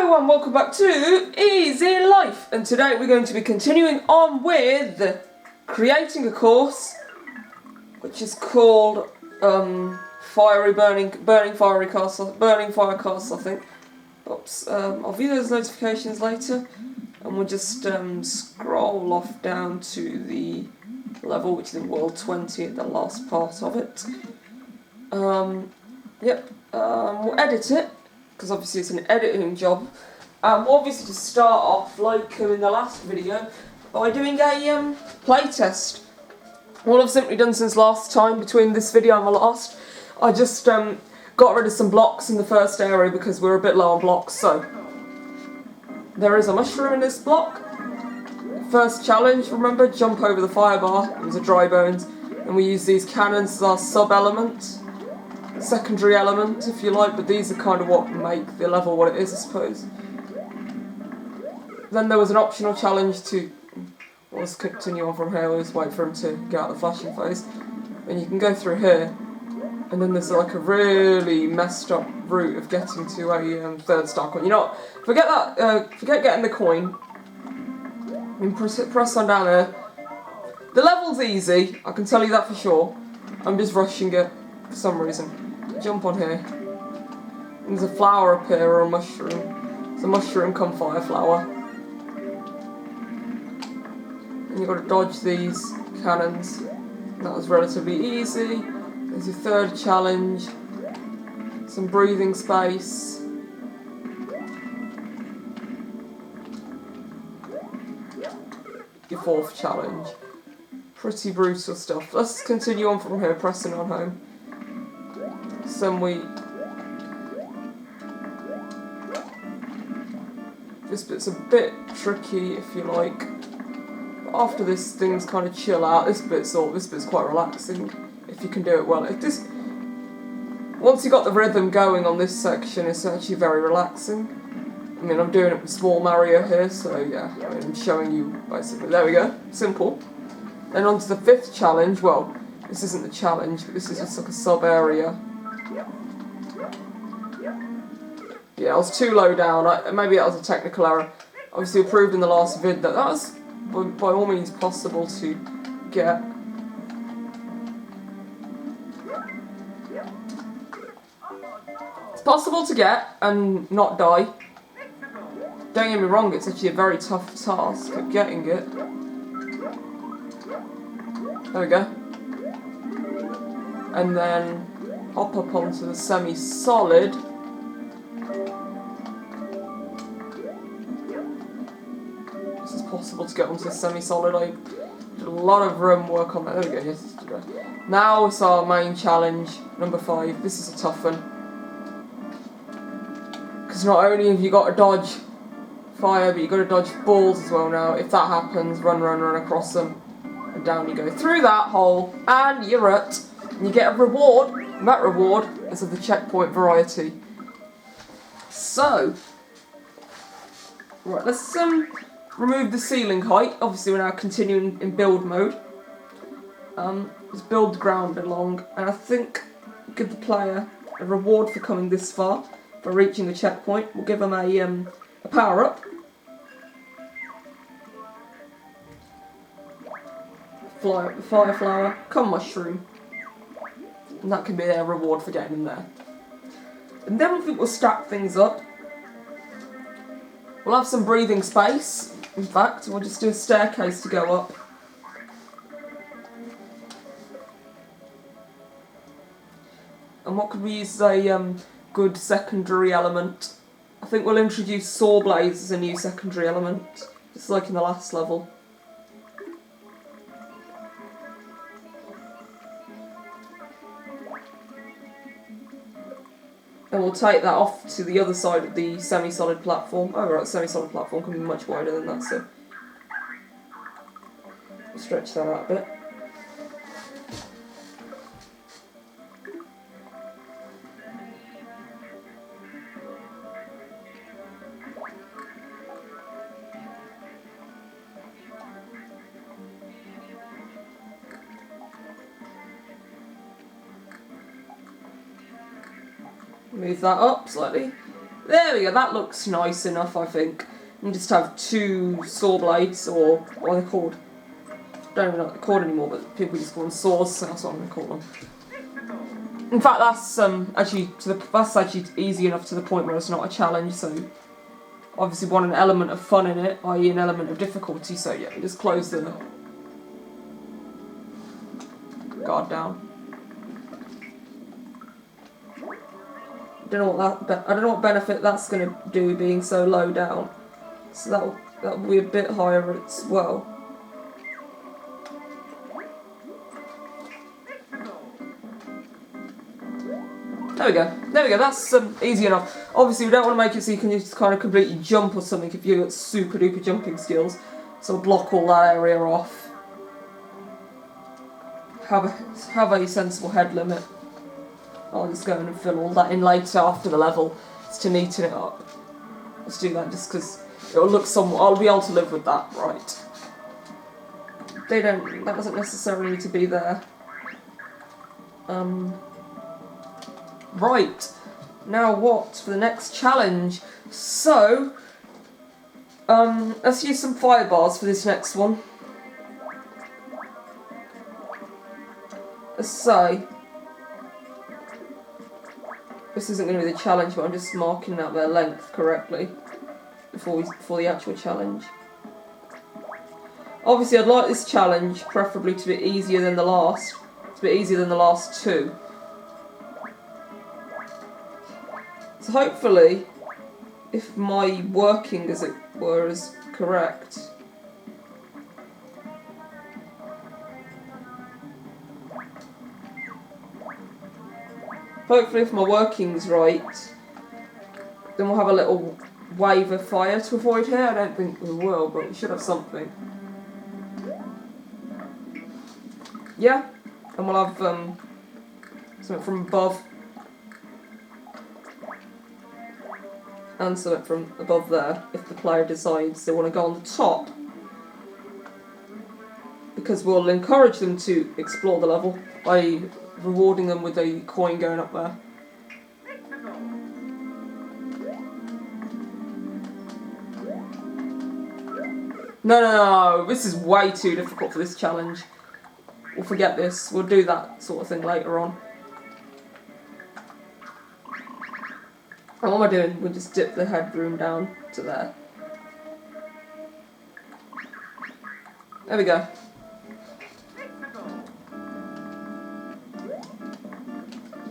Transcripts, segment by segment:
Hello and welcome back to Easilife, and today we're going to be continuing on with creating a course which is called burning fire casts, I think. Oops, I'll view those notifications later, and we'll just scroll off down to the level which is in World 20 at the last part of it. We'll edit it, because obviously it's an editing job. We'll obviously just start off, like in the last video, by doing a playtest. All I've simply done since last time, between this video and the last, I just got rid of some blocks in the first area because we were a bit low on blocks. So there is a mushroom in this block. First challenge, remember, jump over the fire bar. There's a dry bones, and we use these cannons as our sub-element. Secondary element, if you like, but these are kind of what make the level what it is, I suppose. Then there was an optional challenge to, let's continue on from here, we'll just wait for him to get out of the flashing phase. And you can go through here, and then there's like a really messed up route of getting to a third star coin. You know what, forget that, forget getting the coin, and press on down there. The level's easy, I can tell you that for sure. I'm just rushing it for some reason. Jump on here. And there's a flower up here, or a mushroom. It's a mushroom come fire flower. And you've got to dodge these cannons. That was relatively easy. There's your third challenge. Some breathing space. Your fourth challenge. Pretty brutal stuff. Let's continue on from here, pressing on home. This bit's a bit tricky, if you like. But after this, things kind of chill out. This bit's quite relaxing if you can do it well. Once you got the rhythm going on this section, it's actually very relaxing. I mean, I'm doing it with small Mario here, so yeah. I mean, I'm showing you basically. There we go. Simple. Then on to the fifth challenge. Well, this isn't the challenge, but this is just like a sub area. Yeah, I was too low down. Maybe that was a technical error. Obviously, we proved in the last vid that was by all means possible to get. It's possible to get and not die. Don't get me wrong, it's actually a very tough task of getting it. There we go. And then hop up onto the semi-solid. This is possible to get onto the semi-solid. I did a lot of room work on that. There we go, yes. Now it's our main challenge, number 5. This is a tough one. Because not only have you got to dodge fire, but you've got to dodge balls as well now. If that happens, run across them. And down you go through that hole, and you're it. And you get a reward, and that reward is of the checkpoint variety. So, right, let's remove the ceiling height. Obviously we're now continuing in build mode. Let's build the ground along, and I think give the player a reward for coming this far, for reaching the checkpoint. We'll give them a power up. Fire flower, come mushroom. And that can be their reward for getting in there. And then I think we'll stack things up. We'll have some breathing space. In fact, we'll just do a staircase to go up. And what could we use as a good secondary element? I think we'll introduce saw blades as a new secondary element, just like in the last level. And we'll take that off to the other side of the semi-solid platform. Oh right, the semi-solid platform can be much wider than that, so we'll stretch that out a bit. Move that up slightly. There we go, that looks nice enough, I think. And just have 2 saw blades, or what are they called? Don't even know what they're called anymore, but people just call them saws, so that's what I'm going to call them. In fact, that's actually easy enough to the point where it's not a challenge, so obviously want an element of fun in it, i.e. an element of difficulty, so yeah, just close the guard down. I don't know what benefit that's going to do being so low down, so that'll be a bit higher as well. There we go, that's easy enough. Obviously we don't want to make it so you can just kind of completely jump or something if you've got super duper jumping skills, so block all that area off. Have a sensible head limit. I'll just go in and fill all that in later after the level, just to neaten it up. Let's do that just because it'll look somewhat, I'll be able to live with that, right. That doesn't necessarily need to be there. Right, now what for the next challenge? So, let's use some fire bars for this next one. Let's say, this isn't going to be the challenge, but I'm just marking out their length correctly before the actual challenge. Obviously, I'd like this challenge preferably to be easier than the last. It's a bit easier than the last 2. So hopefully, if my working, as it were, is correct. Hopefully if my working's right, then we'll have a little wave of fire to avoid here. I don't think we will, but we should have something. Yeah, and we'll have something from above. And something from above there, if the player decides they want to go on the top. Because we'll encourage them to explore the level by rewarding them with a coin going up there. No, this is way too difficult for this challenge. We'll forget this, we'll do that sort of thing later on. And what am I doing? We'll just dip the headroom down to there. There we go.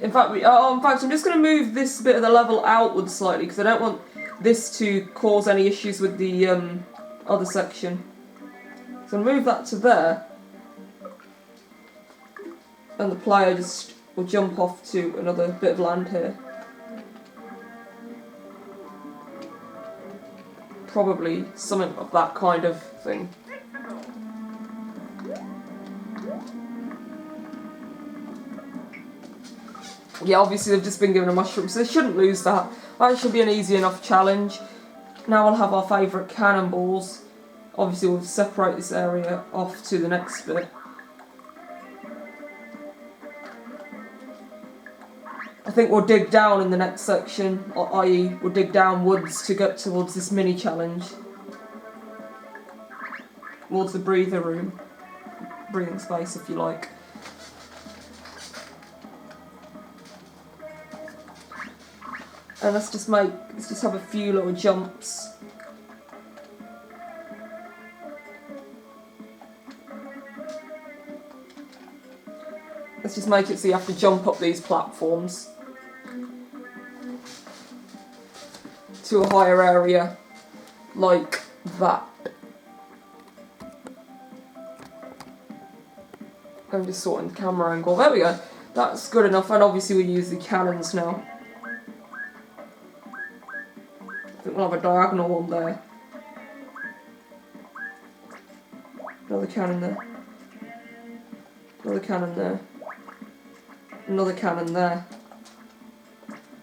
In fact, I'm just going to move this bit of the level outwards slightly because I don't want this to cause any issues with the other section. So I'll move that to there, and the player just will jump off to another bit of land here. Probably something of that kind of thing. Yeah, obviously they've just been given a mushroom, so they shouldn't lose that. That should be an easy enough challenge. Now we'll have our favourite cannonballs. Obviously we'll separate this area off to the next bit. I think we'll dig down in the next section, i.e. we'll dig downwards to get towards this mini challenge. Towards the breathing space if you like. And let's just have a few little jumps. Let's just make it so you have to jump up these platforms to a higher area, like that. I'm just sorting the camera angle. There we go. That's good enough, and obviously we use the cannons now. I think we'll have a diagonal one there. Another cannon there. Another cannon there. Another cannon there.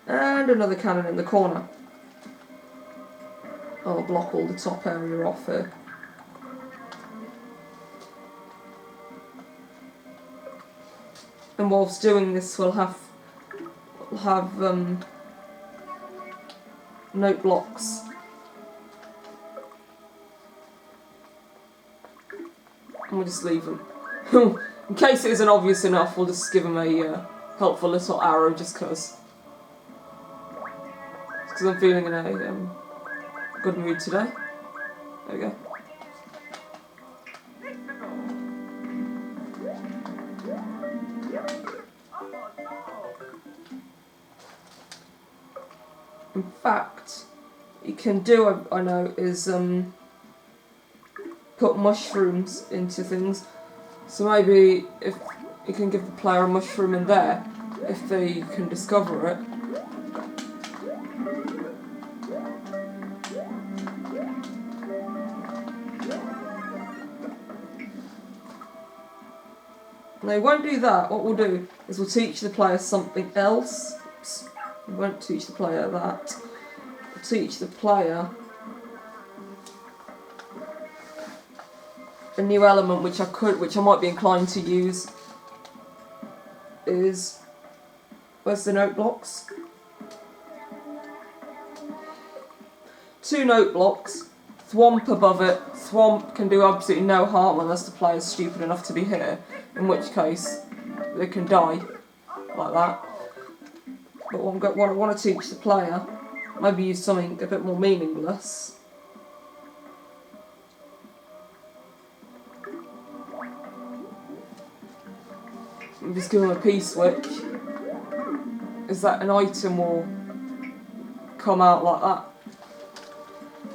And another cannon in the corner. I'll block all the top area off here. And whilst doing this, we'll have note blocks. And we'll just leave them. In case it isn't obvious enough, we'll just give them a helpful little arrow just because. Because I'm feeling in a good mood today. There we go. In fact, you can do, I know, is put mushrooms into things. So maybe if you can give the player a mushroom in there, if they can discover it. Now, we won't do that. What we'll do is we'll teach the player something else. Oops. We won't teach the player that. We'll teach the player a new element which I might be inclined to use is, where's the note blocks? 2 note blocks, thwomp above it. Thwomp can do absolutely no harm unless the player's stupid enough to be here, in which case they can die like that. But what I want to teach the player, maybe use something a bit more meaningless. Just give them a P-switch. Is that an item will come out like that?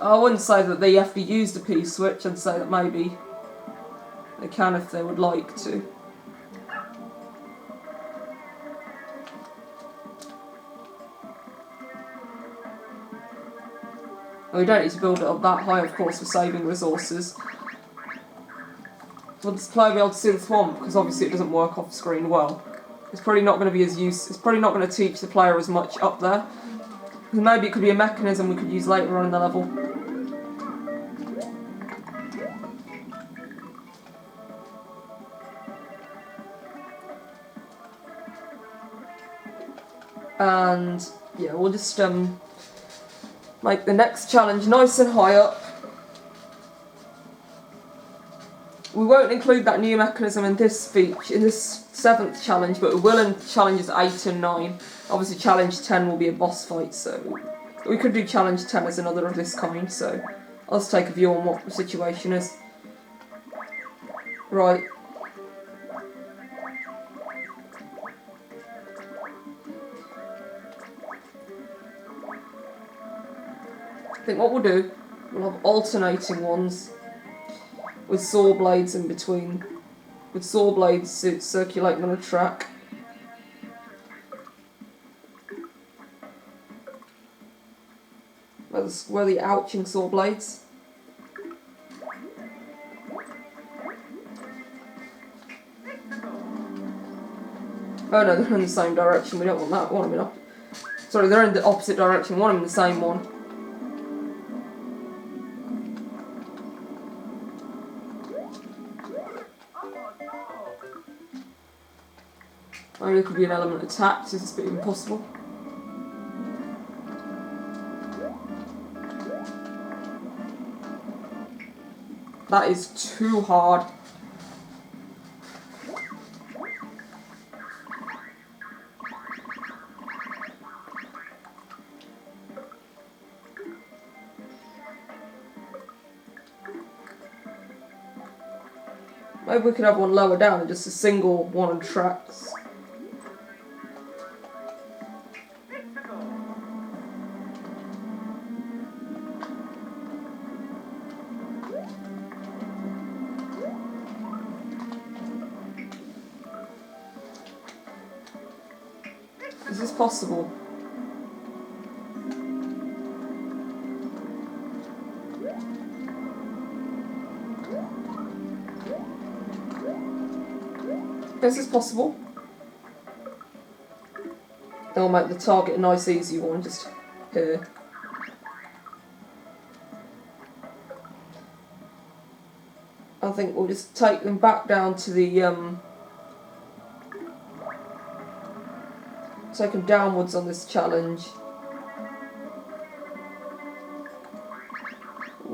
I wouldn't say that they have to use the P-switch, I'd say that maybe they can if they would like to. We don't need to build it up that high, of course, for saving resources. Will this player be able to see the thwomp? Because obviously it doesn't work off screen well. It's probably not going to be as it's probably not going to teach the player as much up there. Maybe it could be a mechanism we could use later on in the level. And yeah, we'll just make the next challenge nice and high up. We won't include that new mechanism in this feature, in this 7th challenge, but we will in challenges 8 and 9. Obviously challenge 10 will be a boss fight, so we could do challenge 10 as another of this kind, so I'll just take a view on what the situation is. Right. I think what we'll do, we'll have alternating ones with saw blades in between, with saw blades circulating on a track. Where the ouching saw blades. Oh no, they're in the same direction, we don't want that, want them in sorry, they're in the opposite direction, we want them in the same one. Maybe there could be an element attacked, is this a bit impossible? That is too hard. Maybe we could have one lower down and just a single one on tracks. Is this possible? Is this possible? That'll make the target a nice easy one, just here. I think we'll just take them back down to the take them downwards on this challenge.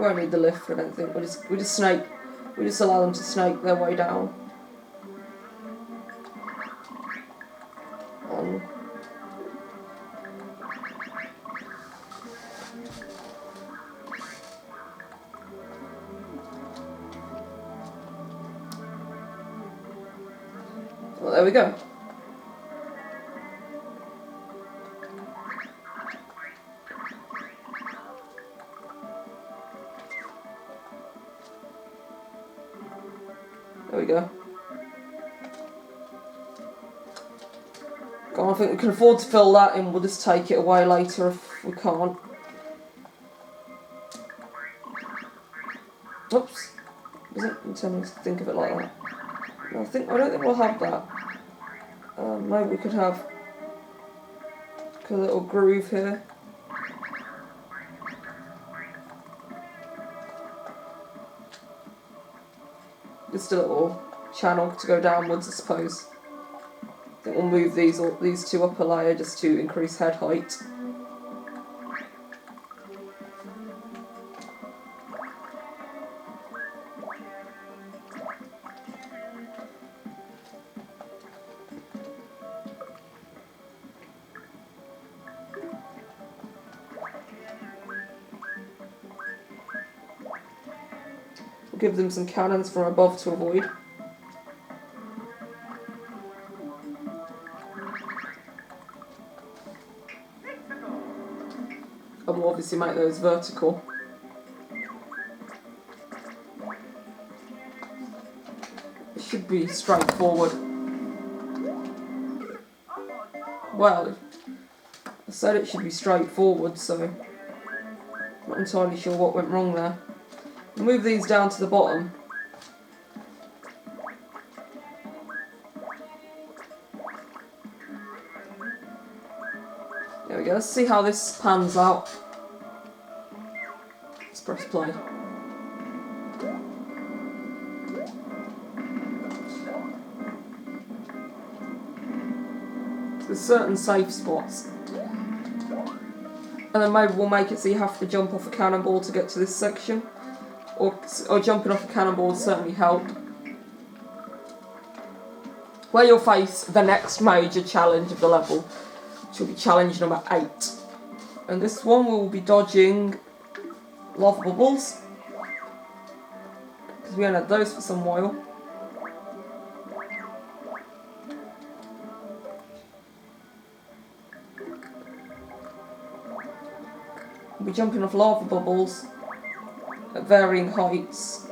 won't need the lift, I don't think. We just allow them to snake their way down. Well, there we go. There we go. God, I think we can afford to fill that in. We'll just take it away later if we can't. Oops. Wasn't intending to think of it like that. No, I don't think we'll have that. Maybe we could have a little groove here. Just a little channel to go downwards, I suppose. I think we'll move these two up a layer just to increase head height. We'll give them some cannons from above to avoid. And we'll obviously make those vertical. It should be straightforward. Well, I said it should be straightforward, so I'm not entirely sure what went wrong there. We'll move these down to the bottom. There we go, let's see how this pans out. Let's press play. There's certain safe spots. And then maybe we'll make it so you have to jump off a cannonball to get to this section. Or jumping off a cannonball will certainly help. Where you'll face the next major challenge of the level, which will be challenge number 8. And this one will be dodging lava bubbles, because we haven't had those for some while. We'll be jumping off lava bubbles at varying heights,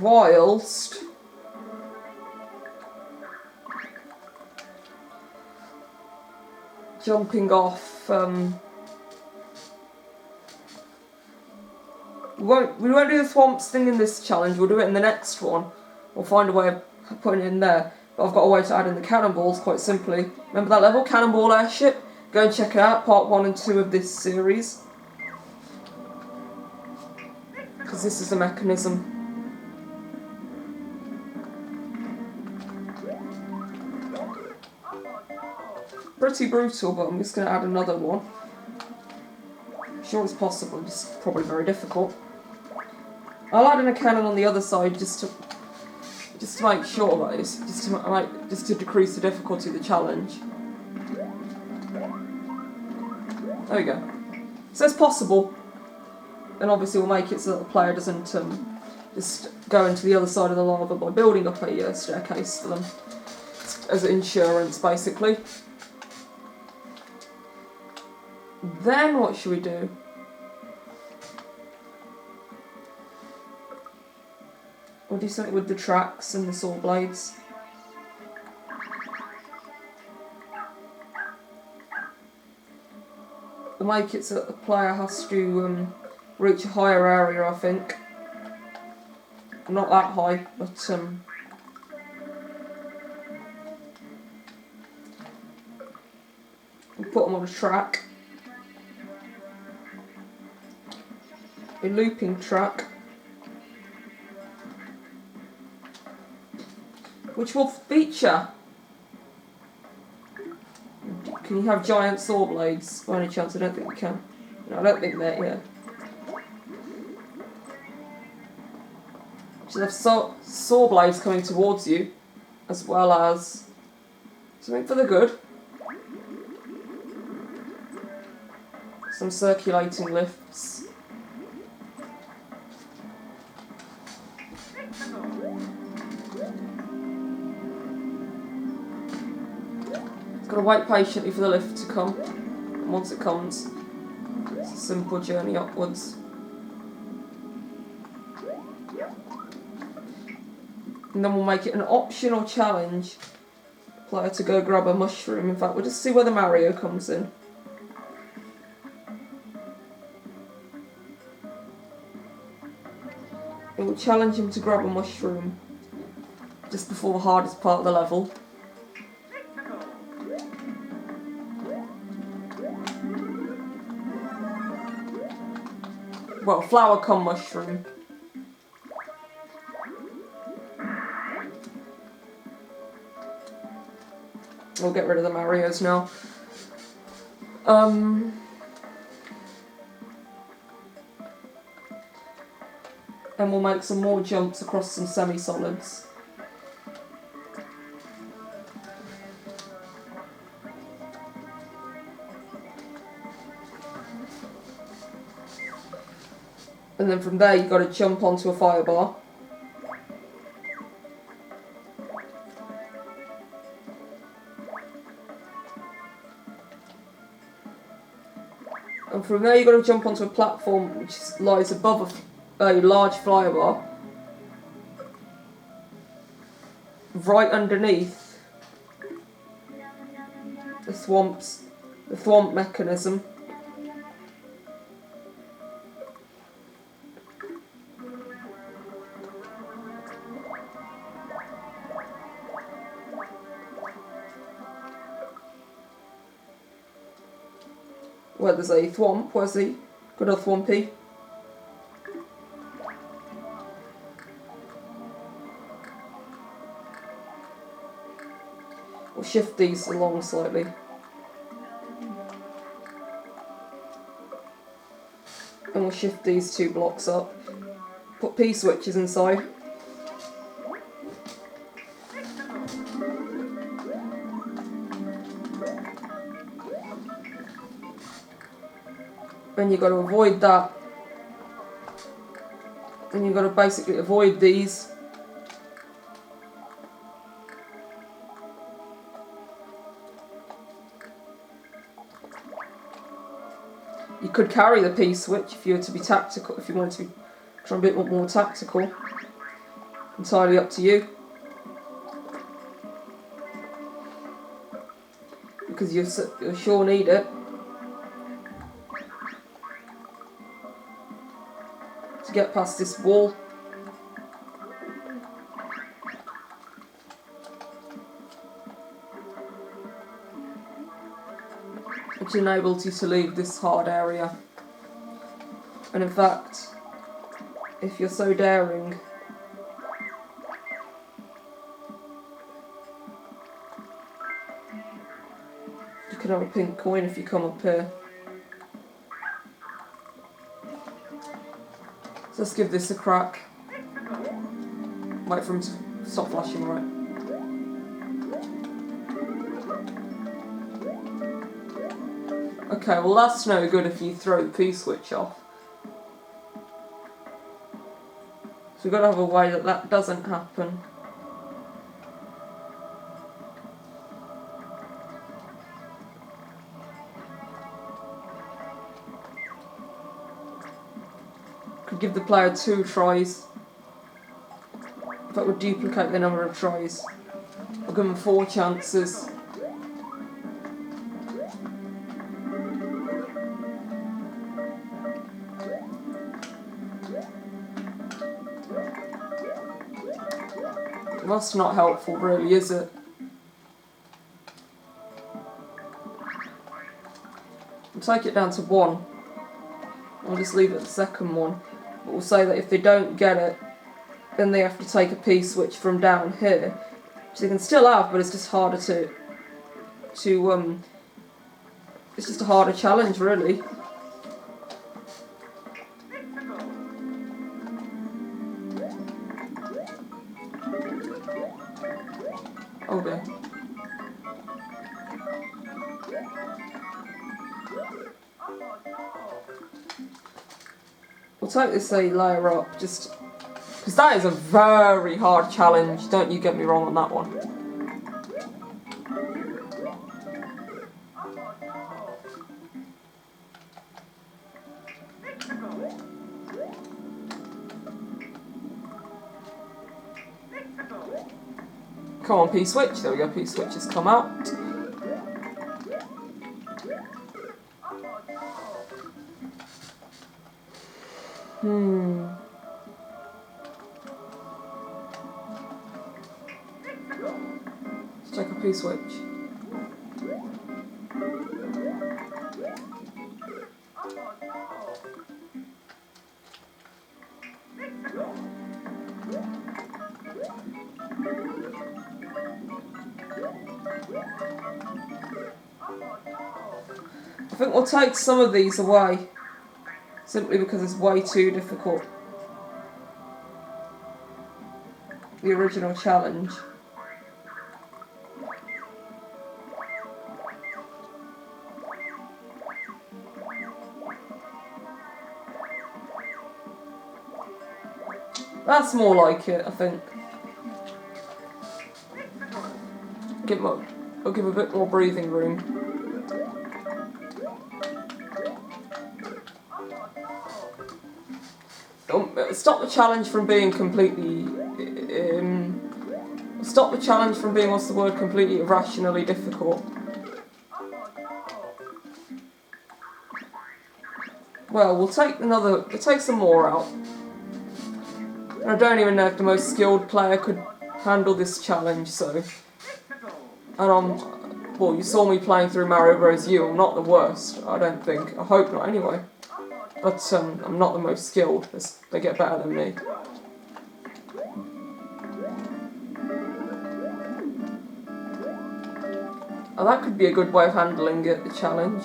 whilst jumping off. We won't do the swamps thing in this challenge. We'll do it in the next one. We'll find a way of putting it in there. But I've got a way to add in the cannonballs quite simply. Remember that level, Cannonball Airship? Go and check it out. Part 1 and 2 of this series. Because this is the mechanism. Pretty brutal, but I'm just going to add another one. I'm sure it's possible, just probably very difficult. I'll add in a cannon on the other side just to make sure that it's just to decrease the difficulty of the challenge. There we go. So it's possible. And obviously we'll make it so that the player doesn't just go into the other side of the lava by building up a staircase for them. As insurance, basically. Then what should we do? We'll do something with the tracks and the saw blades. We'll make it so that the player has to reach a higher area, I think. Not that high, but we'll put them on a track. A looping track. Which will feature... Can you have giant saw blades? By any chance? I don't think you can. No, I don't think they're here. So there's saw blades coming towards you, as well as something for the good. Some circulating lifts. Got to wait patiently for the lift to come. And once it comes, it's a simple journey upwards. And then we'll make it an optional challenge. Player to go grab a mushroom. In fact, we'll just see where the Mario comes in. It will challenge him to grab a mushroom just before the hardest part of the level. Well, flower con mushroom. We'll get rid of the Marios now. And we'll make some more jumps across some semi-solids. And then from there you've got to jump onto a fire bar. And from there you've got to jump onto a platform which lies above a large fire bar. Right underneath the thwomp mechanism. Where there's a thwomp, where's the good old thwompy? We'll shift these along slightly. And we'll shift these 2 blocks up. Put P-switches inside. And you've got to avoid that. And you've got to basically avoid these. You could carry the P-switch if you were to be tactical, if you wanted to be try a bit more tactical. Entirely up to you. Because you'll sure need it. To get past this wall. Which enables you to leave this hard area. And in fact, if you're so daring, you can have a pink coin if you come up here. So let's give this a crack. Wait for him to stop flashing, right. Okay, well that's no good if you throw the P-switch off. So we've got to have a way that doesn't happen. Could give the player 2 tries. That would duplicate the number of tries. I'll give them 4 chances. That's not helpful, really, is it? We'll take it down to 1. I'll just leave it at the second one. But we'll say that if they don't get it, then they have to take a P-switch from down here. Which they can still have, but it's just harder to it's just a harder challenge, really. We'll take this a layer up, just because that is a very hard challenge. Don't you get me wrong on that one. Come on, P-switch. There we go, P-switch has come out. Let's check a P-switch. I think we'll take some of these away, simply because it's way too difficult. The original challenge. That's more like it, I think. I'll give a bit more breathing room. Stop the challenge from being completely... stop the challenge from being, what's the word, completely irrationally difficult. Well, we'll take some more out. And I don't even know if the most skilled player could handle this challenge, so... And well, you saw me playing through Mario Bros. U, I'm not the worst, I don't think. I hope not, anyway. But I'm not the most skilled. They get better than me. Oh, that could be a good way of handling it, the challenge.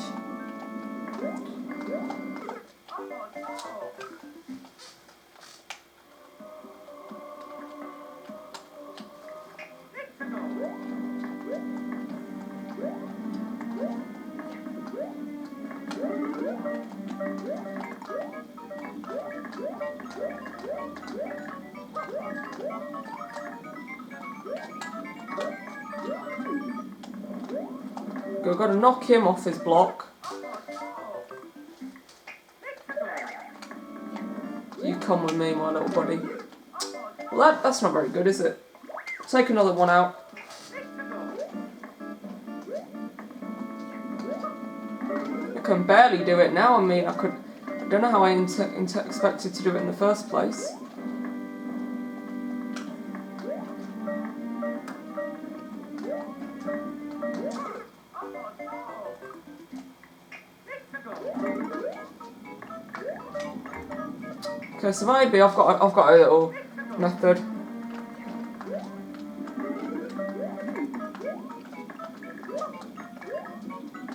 I've got to knock him off his block. You come with me, my little buddy. Well, that's not very good, is it? Take another one out. I can barely do it now. I mean, I don't know how I expected to do it in the first place. Okay, so maybe I've got a little method.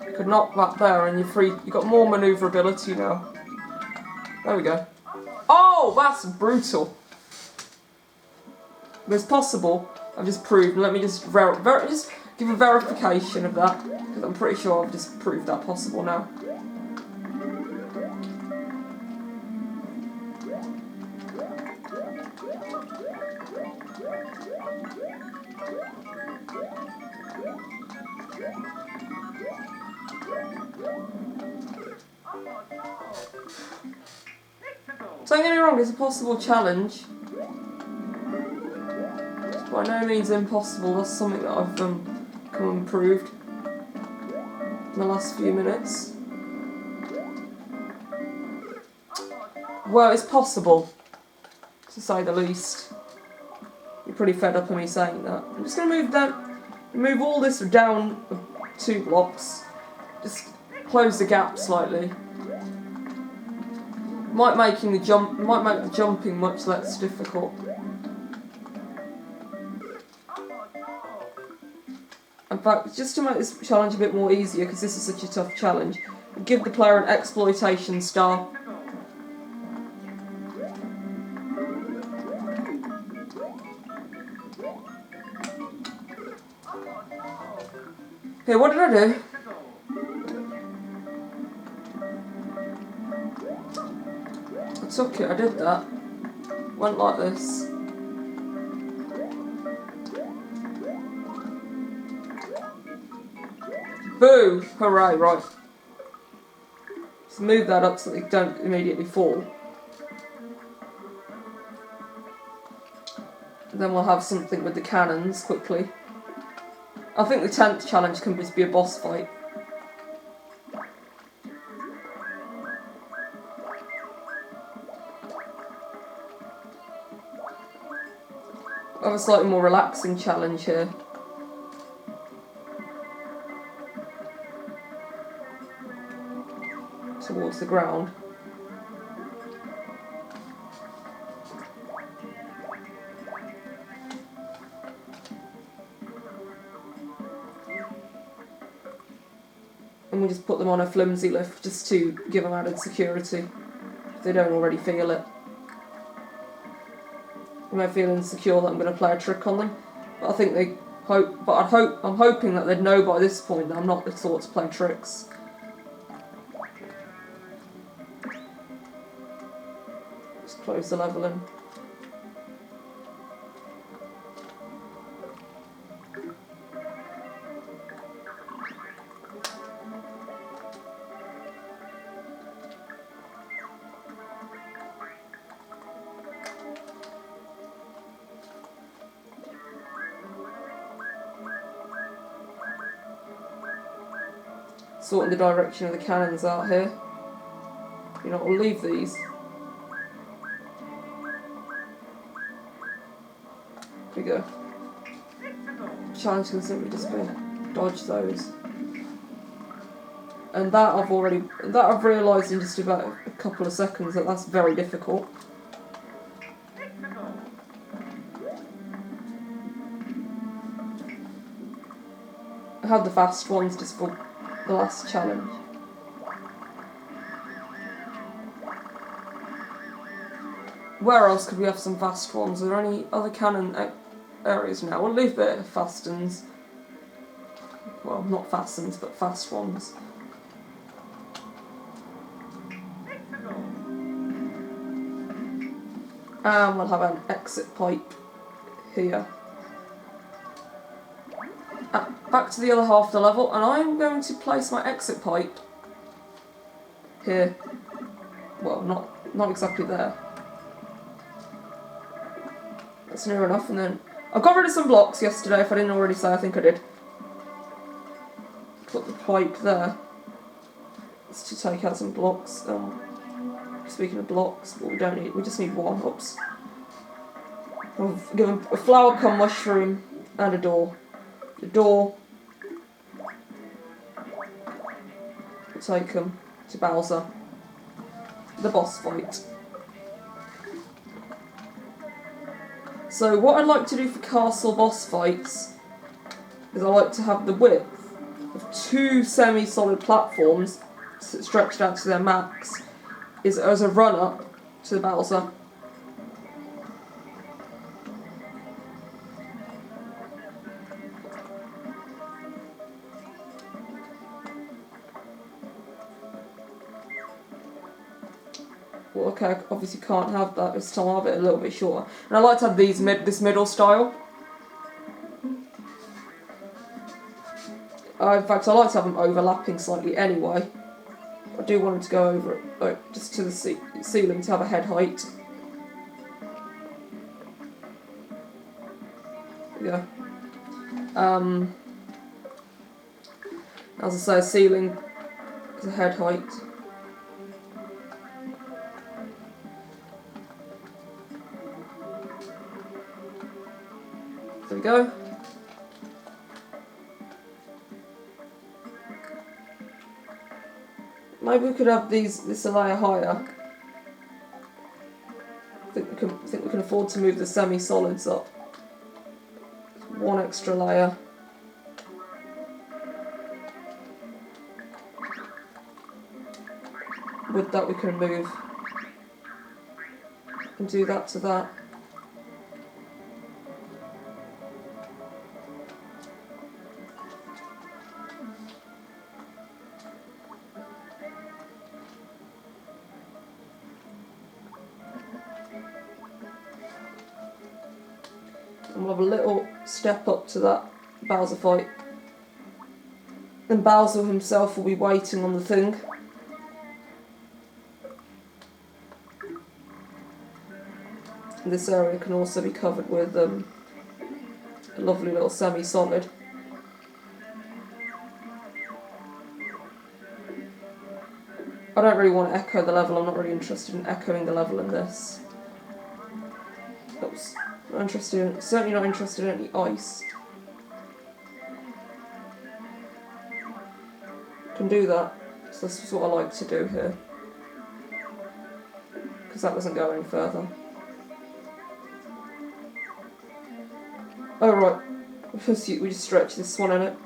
You could knock that there, and you're free. You've got more manoeuvrability now. There we go. Oh, that's brutal. But it's possible. I've just proved. Let me just just give a verification of that, because I'm pretty sure I've just proved that possible now. Don't get me wrong, it's a possible challenge. It's by no means impossible. That's something that I've come and proved in the last few minutes. Well, it's possible, to say the least. You're pretty fed up of me saying that. I'm just going to move all this down 2 blocks. Just close the gap slightly. Might make the jumping much less difficult. In fact, just to make this challenge a bit more easier, because this is such a tough challenge, give the player an exploitation star. Okay, what did I do? I took it, I did that. Went like this. Boo! Hooray, right. Just move that up so they don't immediately fall. And then we'll have something with the cannons quickly. I think the 10th challenge can just be a boss fight. I have a slightly more relaxing challenge here. Towards the ground. And we just put them on a flimsy lift just to give them added security if they don't already feel it. They may feel insecure that I'm going to play a trick on them, but I think they hope. But I'm hoping that they'd know by this point that I'm not the sort to play tricks. Just close the level in. Sorting the direction of the cannons out here. You know, we'll leave these. Here we go. Challenge can simply just be dodge those. And that I've realised in just about a couple of seconds that that's very difficult. I had the fast ones just for the last challenge. Where else could we have some fast ones? Are there any other cannon areas now? We'll leave the fastens. Well, not fastens, but fast ones. And we'll have an exit pipe here. Back to the other half of the level, and I'm going to place my exit pipe here. Well, not exactly there. That's near enough, and then I got rid of some blocks yesterday, if I didn't already say, I think I did. Put the pipe there. It's to take out some blocks. Speaking of blocks, well, we just need one. Oops. I've given a flower cum mushroom and a door. The door. We'll take them to Bowser. The boss fight. So what I'd like to do for castle boss fights is I like to have the width of 2 semi-solid platforms stretched out to their max is as a run-up to the Bowser. Well, okay, I obviously can't have that this time. I'll have it a little bit shorter. And I like to have these this middle style. In fact, I like to have them overlapping slightly anyway. I do want them to go over just to the ceiling to have a head height. Yeah. As I say, a ceiling is a head height. There we go. Maybe we could have this a layer higher. I think we can afford to move the semi-solids up. One extra layer. With that we can move and do that to that. And we'll have a little step up to that Bowser fight. Then Bowser himself will be waiting on the thing. And this area can also be covered with a lovely little semi-solid. I don't really want to echo the level, I'm not really interested in echoing the level in this. Oops. Not interested in, certainly not interested in any ice. Can do that, so this is what I like to do here. Because that doesn't go any further. Oh right, we just stretch this one in it.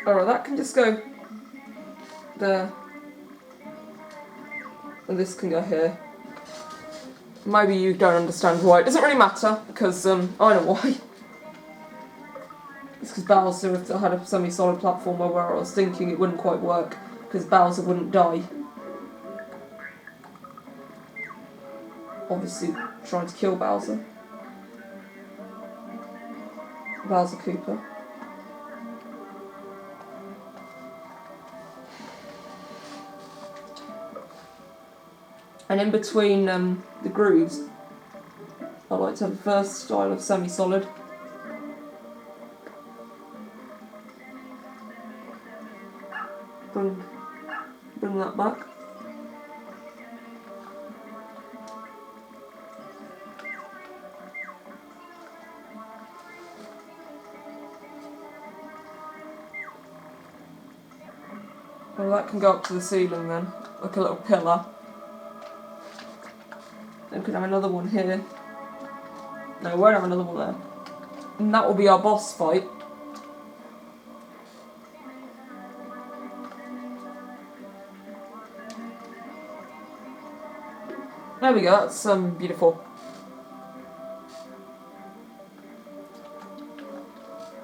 Alright, that can just go there. And this can go here. Maybe you don't understand why. It doesn't really matter, because I know why. It's because Bowser, if I had a semi-solid platformer where I was thinking it wouldn't quite work, because Bowser wouldn't die. Obviously, trying to kill Bowser. Bowser Cooper. And in between the grooves, I like to have the first style of semi-solid. Bring that back. Well, that can go up to the ceiling then, like a little pillar. Then we can have another one here. No, we won't have another one there. And that will be our boss fight. There we go, that's beautiful.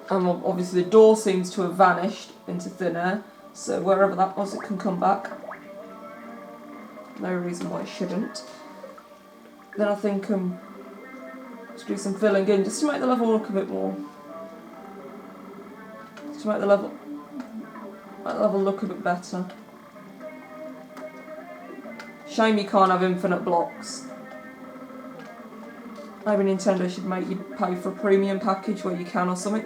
Obviously the door seems to have vanished into thin air, so wherever that was it can come back. No reason why it shouldn't. Then I think let's do some filling in just to make the level look a bit more. Just to make the level look a bit better. Shame you can't have infinite blocks. Maybe Nintendo should make you pay for a premium package where you can or something.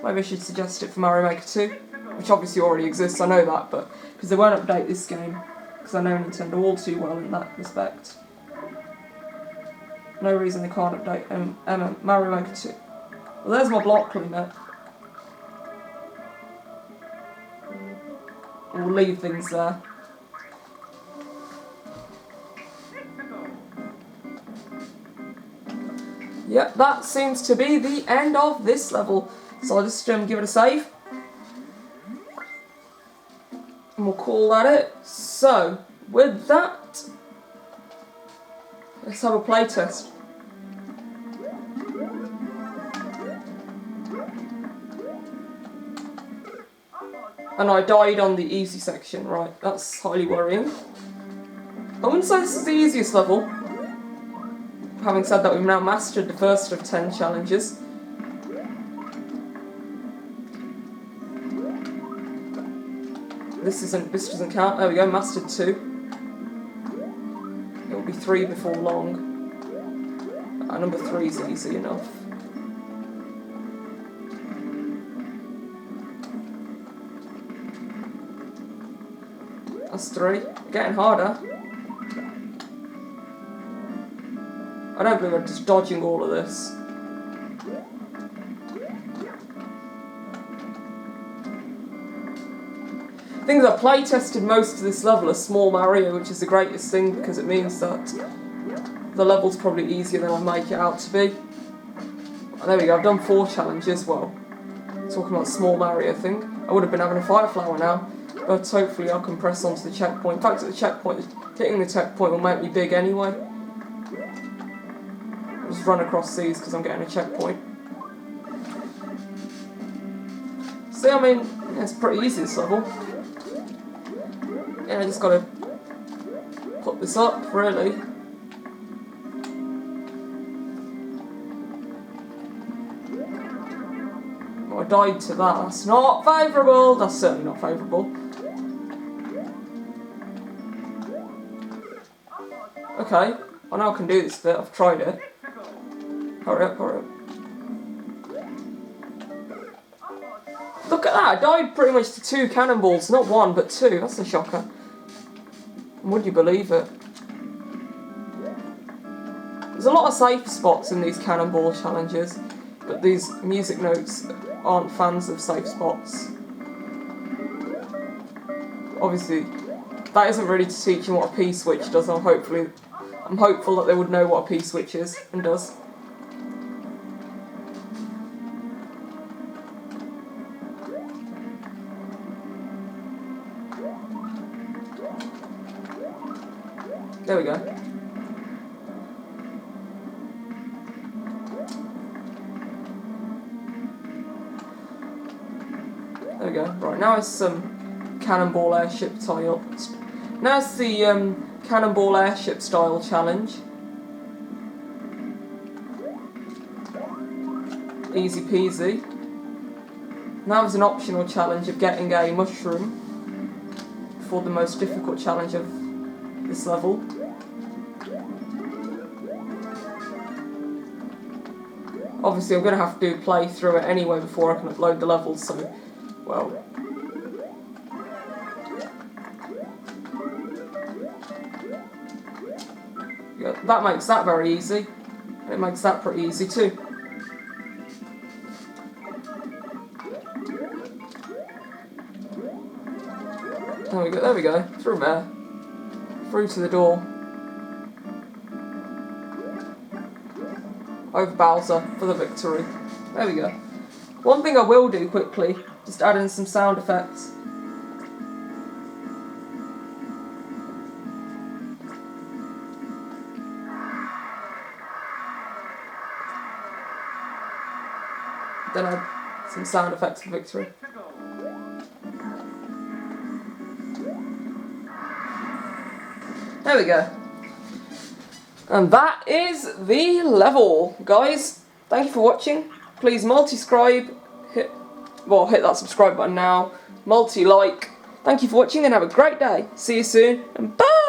Maybe I should suggest it for Mario Maker 2, which obviously already exists, I know that, but because they won't update this game, because I know Nintendo all too well in that respect. No reason they can't update Mario Maker 2. Well, there's my block cleaner. We'll leave things there. Yep, that seems to be the end of this level. So I'll just give it a save. And we'll call that it. So, with that, let's have a play test. And I died on the easy section, right, that's highly worrying. I wouldn't say this is the easiest level. Having said that, we've now mastered the first of 10 challenges. This doesn't count. There we go, mastered 2. It will be 3 before long. Number 3 is easy enough. That's 3. Getting harder. I don't believe I'm just dodging all of this. Things I play tested most of this level are Small Mario, which is the greatest thing because it means that the level's probably easier than I make it out to be. And there we go, I've done 4 challenges. Well, talking about Small Mario thing, I would have been having a fire flower now. but hopefully I can press onto the checkpoint. In fact, at the checkpoint, hitting the checkpoint will make me big anyway. I'll just run across these because I'm getting a checkpoint. See, I mean, it's pretty easy, this level. Yeah, I just gotta put this up, really. Oh, I died to that. That's not favourable. That's certainly not favourable. Okay, I know I can do this bit. I've tried it. Hurry up, hurry up. Look at that, I died pretty much to 2 cannonballs, not 1 but 2, that's a shocker. Would you believe it? There's a lot of safe spots in these cannonball challenges, but these music notes aren't fans of safe spots. Obviously, that isn't really to teach you what a P-switch does. I'm hopeful that they would know what a P-switch is and does. There we go. There we go. Right, now it's some cannonball airship style. Now it's the cannonball airship style challenge. Easy peasy. Now there's an optional challenge of getting a mushroom for the most difficult challenge of this level. Obviously I'm going to have to play through it anyway before I can upload the levels, so, well. Yeah, that makes that very easy, and it makes that pretty easy too. There we go, through there. Through to the door. Over Bowser for the victory. There we go. One thing I will do quickly, just add in some sound effects. Then add some sound effects for victory. There we go. And that is the level, guys. Thank you for watching. Please multi-scribe, hit that subscribe button now, multi-like. Thank you for watching and have a great day. See you soon, and bye!